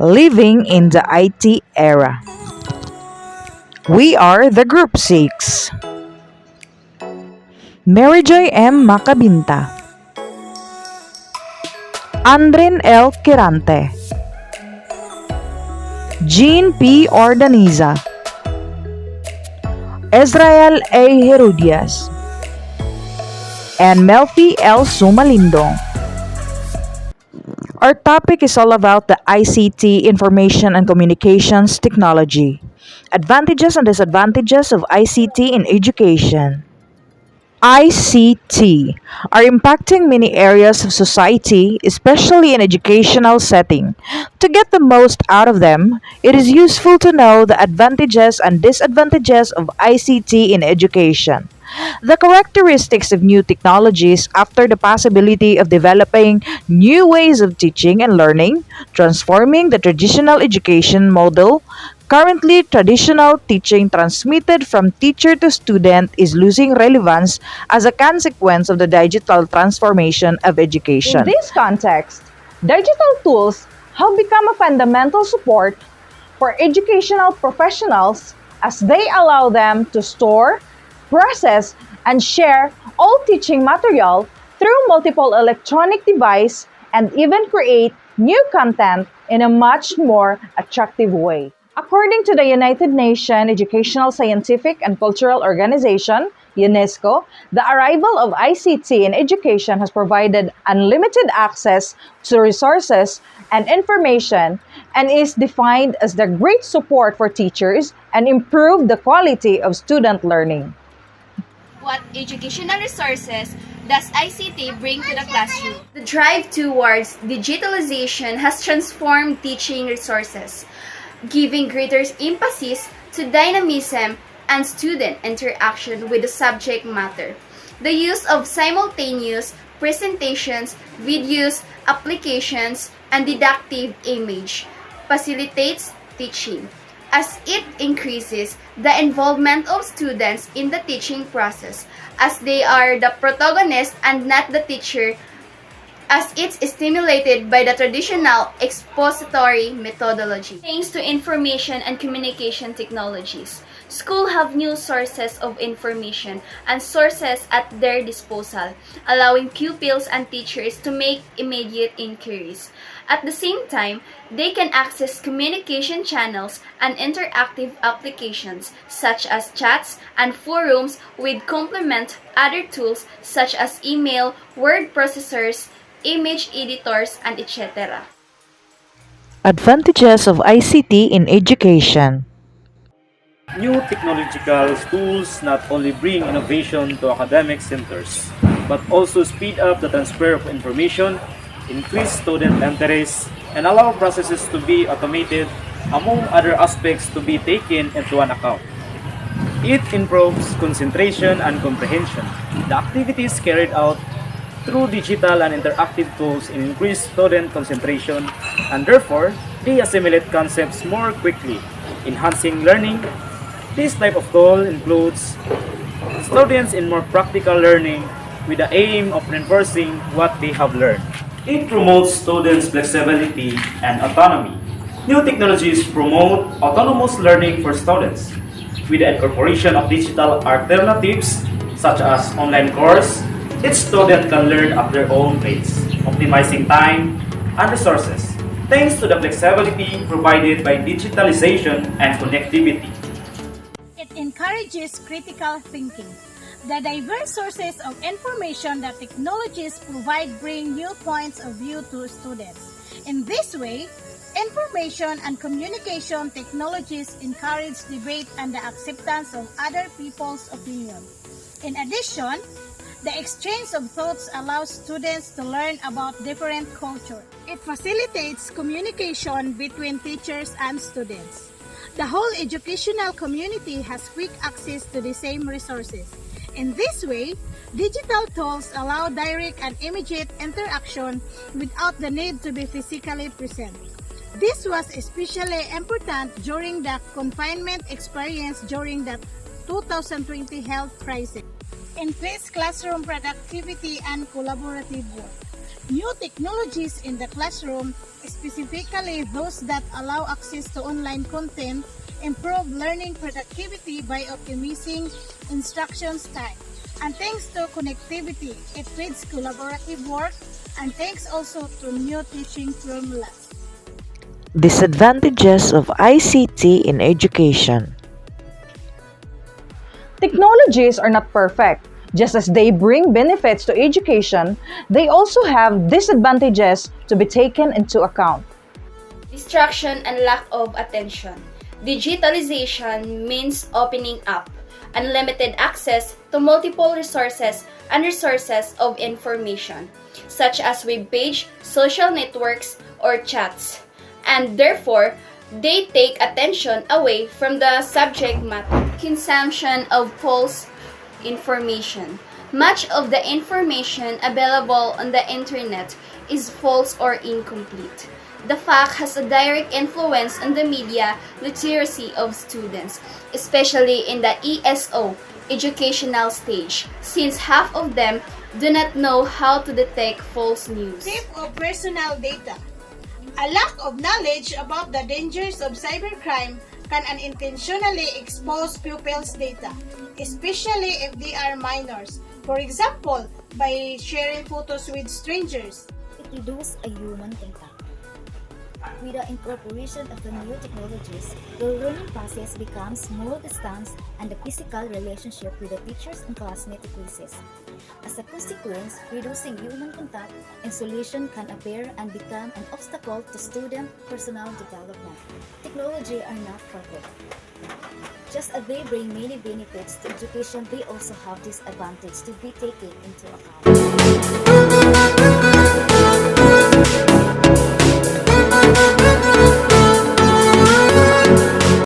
living in the IT era. We are the Group 6. MaryJoyMacabinta, Andrin L. Quirante, Jean P. Ordaniza, Israel A. Herudias, and Melfi L. Sumalindong. Our topic is all about the ICT, Information and Communications Technology. Advantages and disadvantages of ICT in education. ICT are impacting many areas of society, especially in educational setting. To get the most out of them, it is useful to know the advantages and disadvantages of ICT in education. The characteristics of new technologies after the possibility of developing new ways of teaching and learning, transforming the traditional education model. Currently, traditional teaching transmitted from teacher to student is losing relevance as a consequence of the digital transformation of education. In this context, digital tools have become a fundamental support for educational professionals as they allow them to store, process, and share all teaching material through multiple electronic devices and even create new content in a much more attractive way. According to the United Nations Educational, Scientific, and Cultural Organization, UNESCO, the arrival of ICT in education has provided unlimited access to resources and information and is defined as the great support for teachers and improve the quality of student learning. What educational resources does ICT bring to the classroom? The drive towards digitalization has transformed teaching resources, giving greater emphasis to dynamism and student interaction with the subject matter. The use of simultaneous presentations, videos, applications, and deductive image facilitates teaching, as it increases the involvement of students in the teaching process, as they are the protagonist and not the teacher, as it's stimulated by the traditional expository methodology. Thanks to information and communication technologies, schools have new sources of information and sources at their disposal, allowing pupils and teachers to make immediate inquiries. At the same time, they can access communication channels and interactive applications such as chats and forums with complement other tools such as email, word processors, image editors, and etc. Advantages of ICT in education. New technological tools not only bring innovation to academic centers, but also speed up the transfer of information, increase student interest, and allow processes to be automated, among other aspects to be taken into an account. It improves concentration and comprehension. The activities carried out through digital and interactive tools increase student concentration, and therefore, they assimilate concepts more quickly, enhancing learning. This type of tool includes students in more practical learning with the aim of reinforcing what they have learned. It promotes students' flexibility and autonomy. New technologies promote autonomous learning for students with the incorporation of digital alternatives such as online course. Each student can learn at their own pace, optimizing time and resources, thanks to the flexibility provided by digitalization and connectivity. It encourages critical thinking. The diverse sources of information that technologies provide bring new points of view to students. In this way, information and communication technologies encourage debate and the acceptance of other people's opinion. In addition, the exchange of thoughts allows students to learn about different cultures. It facilitates communication between teachers and students. The whole educational community has quick access to the same resources. In this way, digital tools allow direct and immediate interaction without the need to be physically present. This was especially important during the confinement experience during the 2020 health crisis. Increased classroom productivity and collaborative work. New technologies in the classroom, specifically those that allow access to online content, improve learning productivity by optimizing instructions time. And thanks to connectivity, it feeds collaborative work, and thanks also to new teaching formulas. Disadvantages of ICT in education. Technologies are not perfect. Just as they bring benefits to education, they also have disadvantages to be taken into account. Distraction and lack of attention. Digitalization means opening up unlimited access to multiple resources and resources of information, such as web page, social networks, or chats. And therefore, they take attention away from the subject matter. Consumption of false information. Much of the information available on the internet is false or incomplete. The fact has a direct influence on the media literacy of students, especially in the ESO educational stage, since half of them do not know how to detect false news. Theft of personal data. A lack of knowledge about the dangers of cybercrime can unintentionally expose pupils' data, especially if they are minors. For example, by sharing photos with strangers. It reduces a human contact. With the incorporation of the new technologies, the learning process becomes more distant and the physical relationship with the teachers and classmates decreases. As a consequence, reducing human contact, isolation can appear and become an obstacle to student personal development. Technology are not perfect. Just as they bring many benefits to education, they also have disadvantages to be taken into account.